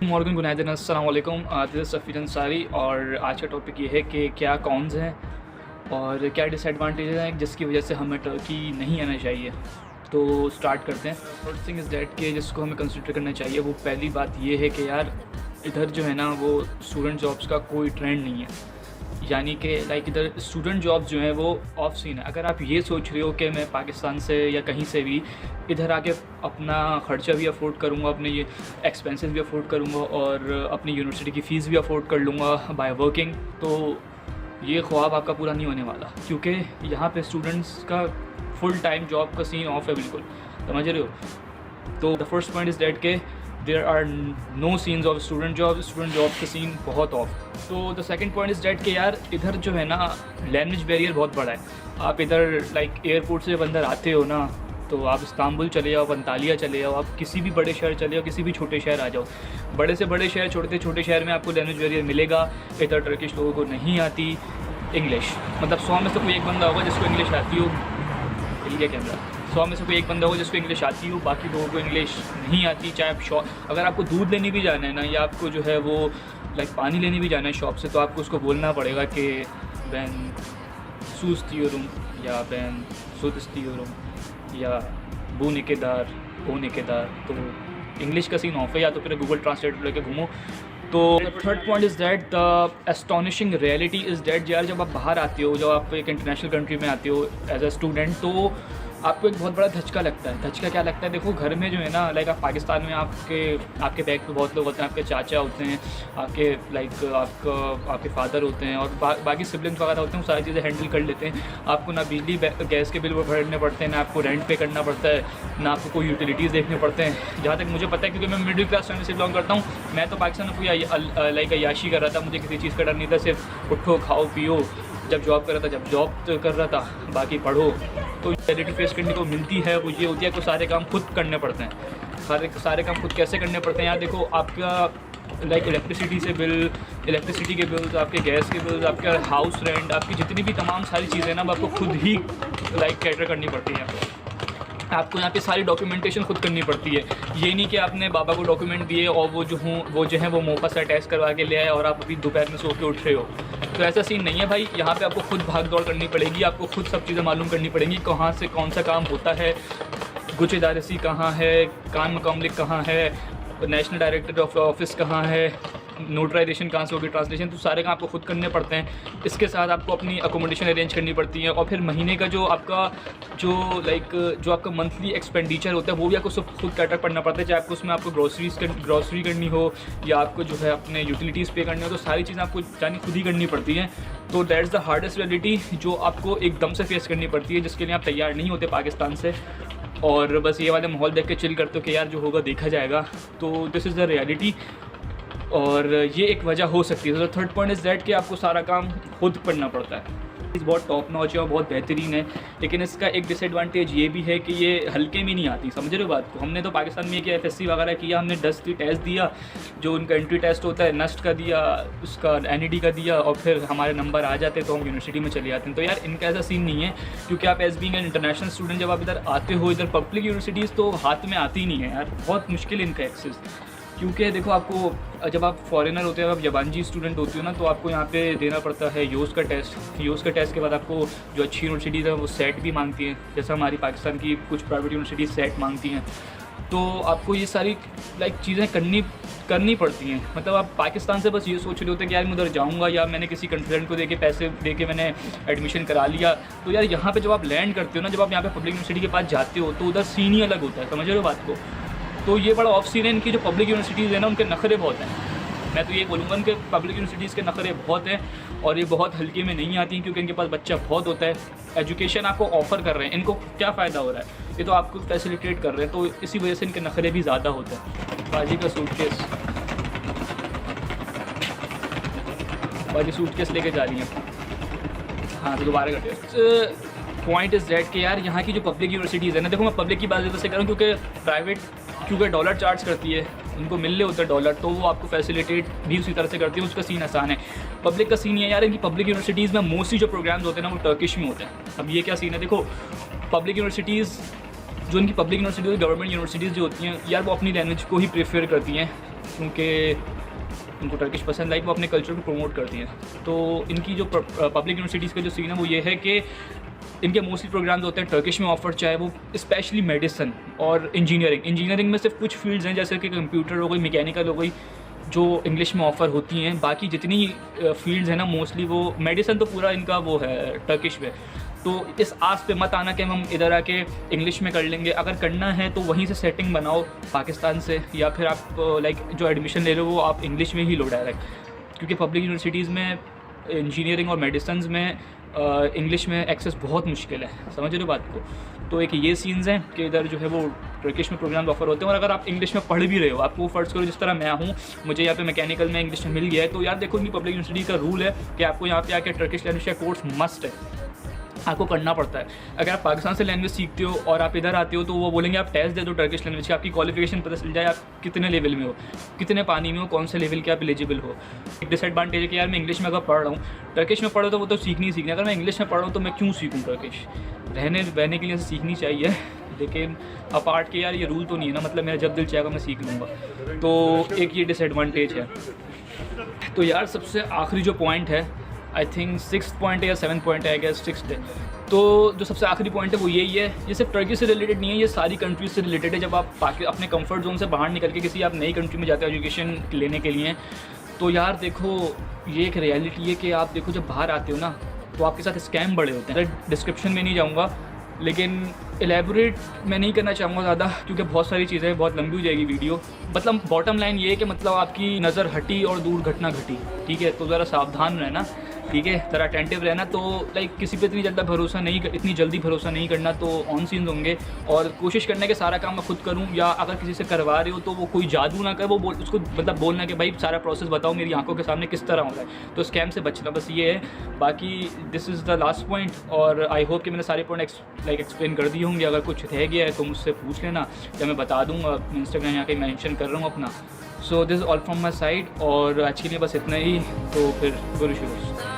Morgan गुनाइदन अस्सलाम वालेकुम। This is सफ़ीर अंसारी और आज का टॉपिक ये है कि क्या कॉन्स हैं और क्या डिसएडवांटेजेस हैं जिसकी वजह से हमें टर्की नहीं आना चाहिए। तो स्टार्ट करते हैं। फर्स्ट थिंग इज़ दैट कि जिसको हमें कंसिडर करना चाहिए वो पहली बात ये है कि यार इधर जो है ना वो स्टूडेंट जॉब्स का कोई ट्रेंड नहीं है। यानी कि लाइक इधर स्टूडेंट जॉब्स जो हैं वो ऑफ सीन है। अगर आप ये सोच रहे हो कि मैं पाकिस्तान से या कहीं से भी इधर आके अपना ख़र्चा भी अफोर्ड करूँगा, अपने ये एक्सपेंसेस भी अफोर्ड करूँगा और अपनी यूनिवर्सिटी की फ़ीस भी अफोर्ड कर लूँगा बाय वर्किंग, तो ये ख्वाब आपका पूरा नहीं होने वाला। क्योंकि यहाँ पे स्टूडेंट्स का फुल टाइम जॉब का सीन ऑफ है, बिल्कुल समझ रहे हो। तो the first point is that के there are no scenes of student job का सीन बहुत ऑफ। तो the second point is that कि यार इधर जो है ना लैंग्वेज बैरियर बहुत बड़ा है। आप इधर लाइक एयरपोर्ट से जब अंदर आते हो ना तो आप इस्तांबुल चले जाओ, अंतालिया चले जाओ, आप किसी भी बड़े शहर चले जाओ, किसी भी छोटे शहर आ जाओ, बड़े से बड़े शहर छोटे छोटे शहर में आपको लैंग्वेज बैरियर मिलेगा। इधर टर्किश लोगों को नहीं आती इंग्लिश, मतलब 100 में से कोई एक बंदा होगा जिसको इंग्लिश आती हो। हिल गया कैमरा। 100 में से कोई एक बंदा होगा जिसको इंग्लिश आती हो, बाकी लोगों को इंग्लिश नहीं आती। चाहे आप शॉप, अगर आपको दूध लेने भी जाना है ना या आपको जो है वो लाइक पानी लेने भी जाना है शॉप से, तो आपको उसको बोलना पड़ेगा कि बैन सूस्तियोरुम या बैन सुदस्तियोरुम या बू निकेदार ओ निकेदार। तो इंग्लिश का सीन ऑफ है, या तो फिर गूगल ट्रांसलेटर लेके घूमो। तो third point is that the astonishing reality is that यार जब आप बाहर आते हो, जब आप एक इंटरनेशनल कंट्री में आते हो एज अ स्टूडेंट, तो आपको एक बहुत बड़ा धचका लगता है। धचका क्या लगता है? देखो घर में जो है ना, लाइक आप पाकिस्तान में आपके बैक पे बहुत लोग होते हैं, आपके चाचा होते हैं, आपके लाइक आपके फादर होते हैं और बाकी सिबलिंग्स वगैरह होते हैं, वो सारी चीज़ें हैंडल कर लेते हैं। आपको ना बिजली गैस के बिल भरने पड़ते हैं, ना आपको रेंट पे करना पड़ता है, ना आपको कोई यूटिलिटीज़ देखने पड़ते हैं। जहाँ तक मुझे पता है, क्योंकि मैं मिडिल क्लास फैमिली से बिलोंग करता हूँ, मैं तो पाकिस्तान में कोई लाइक अय्याशी कर रहा था, मुझे किसी चीज़ का डर नहीं था। सिर्फ उठो खाओ पियो, जब जॉब कर रहा था, जब जॉब कर रहा था, बाकी पढ़ो। तो रियलिटी फेस करने को मिलती है वो ये होती है कि सारे काम खुद करने पड़ते हैं। सारे काम खुद कैसे करने पड़ते हैं यार? देखो आपका लाइक इलेक्ट्रिसिटी के बिल्स, आपके गैस के बिल्स, आपका हाउस रेंट, आपकी जितनी भी तमाम सारी चीज़ें ना वो आपको खुद ही लाइक कैटर करनी पड़ती हैं। आपको यहाँ पे सारी डॉक्यूमेंटेशन खुद करनी पड़ती है। ये नहीं कि आपने बाबा को डॉक्यूमेंट दिए और वो जो है वो मोपा से अटैच करवा के ले आए और आप अभी दोपहर में सो के उठ रहे हो। तो ऐसा सीन नहीं है भाई। यहाँ पे आपको खुद भाग दौड़ करनी पड़ेगी, आपको खुद सब चीज़ें मालूम करनी पड़ेंगी, कहाँ से कौन सा काम होता है, गुच इदारसी कहाँ है, कान मुकामलिक कहाँ है, नेशनल डायरेक्टर ऑफ ऑफिस कहाँ है, नोटराइजेशन कहाँ से होगी, ट्रांसलेशन, तो सारे काम आपको खुद करने पड़ते हैं। इसके साथ आपको अपनी अकोमोडेशन अरेंज करनी पड़ती है और फिर महीने का जो आपका मंथली एक्सपेंडिचर होता है वो भी आपको सब खुद कैटर करना पड़ता है। चाहे आपको उसमें आपको ग्रॉसरी करनी हो या आपको जो है अपने यूटिलिटीज़ पे करनी हो, तो सारी चीज़ें आपको जानी खुद ही करनी पड़ती हैं। तो दैट्स द हार्डेस्ट रियलिटी जो आपको एकदम से फेस करनी पड़ती है, जिसके लिए आप तैयार नहीं होते पाकिस्तान से, और बस ये वाले माहौल देख के चिल करते हो कि यार जो होगा देखा जाएगा। तो दिस इज़ द रियलिटी और ये एक वजह हो सकती है। तो थर्ड पॉइंट इज़ दैट कि आपको सारा काम खुद करना पड़ता है। बहुत टॉप नॉच है और बहुत बेहतरीन है, लेकिन इसका एक डिसएडवांटेज ये भी है कि ये हल्के में नहीं आती। समझ रहे हो बात को? हमने तो पाकिस्तान में किया, FSC वगैरह किया, हमने 10 टेस्ट दिया, जो उनका एंट्री टेस्ट होता है, नस्ट का दिया, उसका NED का दिया और फिर हमारे नंबर आ जाते तो हम यूनिवर्सिटी में चले जाते हैं। तो यार इनका ऐसा सीन नहीं है, क्योंकि आप as being an international student जब आप इधर आते हो, इधर पब्लिक यूनिवर्सिटीज़ तो हाथ में आती नहीं है यार, बहुत मुश्किल इनका एक्सेस। क्योंकि देखो आपको जब आप फॉरेनर होते हो, आप जबानजी स्टूडेंट होते हो ना, तो आपको यहाँ पे देना पड़ता है योज़ का टेस्ट के बाद आपको जो अच्छी यूनिवर्सिटीज़ है वो सेट भी मांगती हैं, जैसा हमारी पाकिस्तान की कुछ प्राइवेट यूनिवर्सिटीज़ सेट मांगती हैं। तो आपको ये सारी लाइक चीज़ें करनी पड़ती हैं। मतलब आप पाकिस्तान से बस ये सोच रहे होते हैं कि यार मैं उधर जाऊँगा या मैंने किसी कंसल्टेंट को देके पैसे देके मैंने एडमिशन करा लिया। तो यार यहाँ पे जब आप लैंड करते हो ना, जब आप यहाँ पे पब्लिक यूनिवर्सिटी के पास जाते हो, तो उधर सीन ही अलग होता है। समझ रहे हो बात को? तो ये बड़ा ऑफ सीन है इनकी। जो पब्लिक यूनिवर्सिटीज़ है ना, उनके नखरे बहुत हैं। मैं तो ये बोलूँगा उनके पब्लिक यूनिवर्सिटीज़ के नखरे बहुत हैं और ये बहुत हल्के में नहीं आती, क्योंकि इनके पास बच्चा बहुत होता है। एजुकेशन आपको ऑफ़र कर रहे हैं, इनको क्या फ़ायदा हो रहा है? ये तो आपको फैसिलिटेट कर रहे हैं, तो इसी वजह से इनके नखरे भी ज़्यादा होते हैं। बाजी का सूटकेस लेके जा रही हैं। हाँ, तो दोबारा करते पॉइंट इज़ दैट कि यार यहाँ की जो पब्लिक यूनिवर्सिटीज़ है ना, देखो मैं पब्लिक की बात इधर से कर रहा हूँ क्योंकि डॉलर चार्ज करती है, उनको मिल रहे होते हैं डॉलर, तो वो आपको फैसिलिटेट भी उसी तरह से करती है। उसका सीन आसान है। पब्लिक का सीन ये है यार, इनकी पब्लिक यूनिवर्सिटीज़ में मोस्टली जो प्रोग्राम्स होते हैं ना वो टर्किश में होते हैं। अब ये क्या सीन है? देखो पब्लिक यूनिवर्सिटीज़ जो इनकी पब्लिक यूनिवर्सिटी गवर्नमेंट यूनिवर्सिटीज़ जो होती हैं यार, वो अपनी लैंग्वेज को ही प्रेफर करती हैं क्योंकि उनको टर्किश पसंद, लाइक वो अपने कल्चर को प्रमोट करती हैं। तो इनकी जो पब्लिक यूनिवर्सिटीज़ का जो सीन है वो ये है कि इनके मोस्टली प्रोग्राम्स होते हैं टर्किश में ऑफर, चाहे वो स्पेशली मेडिसिन और इंजीनियरिंग में सिर्फ कुछ फील्ड्स हैं जैसे कि कंप्यूटर हो गई, मैकेनिकल हो गई, जो इंग्लिश में ऑफ़र होती हैं। बाकी जितनी फील्ड्स हैं ना मोस्टली वो मेडिसिन तो पूरा इनका वो है टर्किश में। तो इस आस पे मत आना कि हम इधर आके इंग्लिश में कर लेंगे। अगर करना है तो वहीं से सेटिंग बनाओ पाकिस्तान से, या फिर आप लाइक जो एडमिशन ले रहे हो वो आप इंग्लिश में ही लो डायरेक्ट, क्योंकि पब्लिक यूनिवर्सिटीज़ में इंजीनियरिंग और मेडिसिन में इंग्लिश में एक्सेस बहुत मुश्किल है। समझ रहे हो बात को? तो एक ये सीन्स हैं कि इधर जो है वो टर्किश में प्रोग्राम ऑफर होते हैं। और अगर आप इंग्लिश में पढ़ भी रहे हो, आपको फ़र्ज़ करो जिस तरह मैं हूँ, मुझे यहाँ पे मैकेनिकल में इंग्लिश में मिल गया है, तो यार देखो इनकी पब्लिक यूनिवर्सिटी का रूल है कि आपको यहाँ पे आके टर्किश लैंग्वेज का कोर्स मस्ट है, आपको करना पड़ता है। अगर आप पाकिस्तान से लैंग्वेज सीखते हो और आप इधर आते हो तो वो बोलेंगे आप टेस्ट दे दो टर्किश लैंग्वेज का, आपकी क्वालिफिकेशन पता चल जाए आप कितने लेवल में हो, कितने पानी में हो, कौन से लेवल के आप एलिजिबल हो। एक डिसएडवांटेज है कि यार मैं इंग्लिश में अगर पढ़ रहा हूँ, टर्किश में पढ़ो तो वो तो सीखनी ही सीखनी है। अगर मैं इंग्लिश में पढ़ रहा हूँ तो मैं क्यों सीखूँ टर्किश? रहने बहने के लिए सीखनी चाहिए, लेकिन अपार्ट के यार ये रूल तो नहीं है ना, मतलब मेरा जब दिल चाहेगा मैं सीख लूँगा। तो एक ये डिसएडवांटेज है। तो यार सबसे आखिरी जो पॉइंट है, आई थिंक 6th पॉइंट है या 7th पॉइंट है, आई गेस 6th है। तो जो सबसे आखिरी पॉइंट है वो यही है, ये सिर्फ टर्की से रिलेटेड नहीं है, ये सारी कंट्रीज से रिलेटेड है। जब आप अपने कंफर्ट जोन से बाहर निकल के किसी आप नई कंट्री में जाते हो एजुकेशन लेने के लिए, तो यार देखो ये एक रियलिटी है कि आप देखो जब बाहर आते हो ना तो आपके साथ स्कैम बड़े होते हैं। डिस्क्रिप्शन में नहीं जाऊँगा, लेकिन एलेबोरेट मैं नहीं करना चाहूँगा ज़्यादा क्योंकि बहुत सारी चीज़ें बहुत लंबी हो जाएगी वीडियो। मतलब बॉटम लाइन ये है कि मतलब आपकी नज़र हटी और दूर घटना घटी, ठीक है? तो ज़रा सावधान रहना, ठीक है? ज़रा अटेंटिव रहना। तो लाइक किसी पे इतनी जल्दी भरोसा नहीं करना। तो ऑन सीन्स होंगे और कोशिश करना है कि सारा काम मैं खुद करूँ, या अगर किसी से करवा रहे हो तो वो कोई जादू ना करे, वो उसको मतलब बोलना कि भाई सारा प्रोसेस बताओ मेरी आंखों के सामने किस तरह हो रहा है। तो स्कैम से बचना, बस ये है। बाकी this is the last point, और आई होप कि मैंने सारे पॉइंट एक्सप्लेन कर दिए होंगे। अगर कुछ रह गया है तो मुझसे पूछ लेना या मैं बता दूँगा, इंस्टाग्राम यहाँ कहीं मेंशन कर रहा हूँ अपना। So this is all from my side, और आज के लिए बस इतना ही। तो फिर गुड विशेस।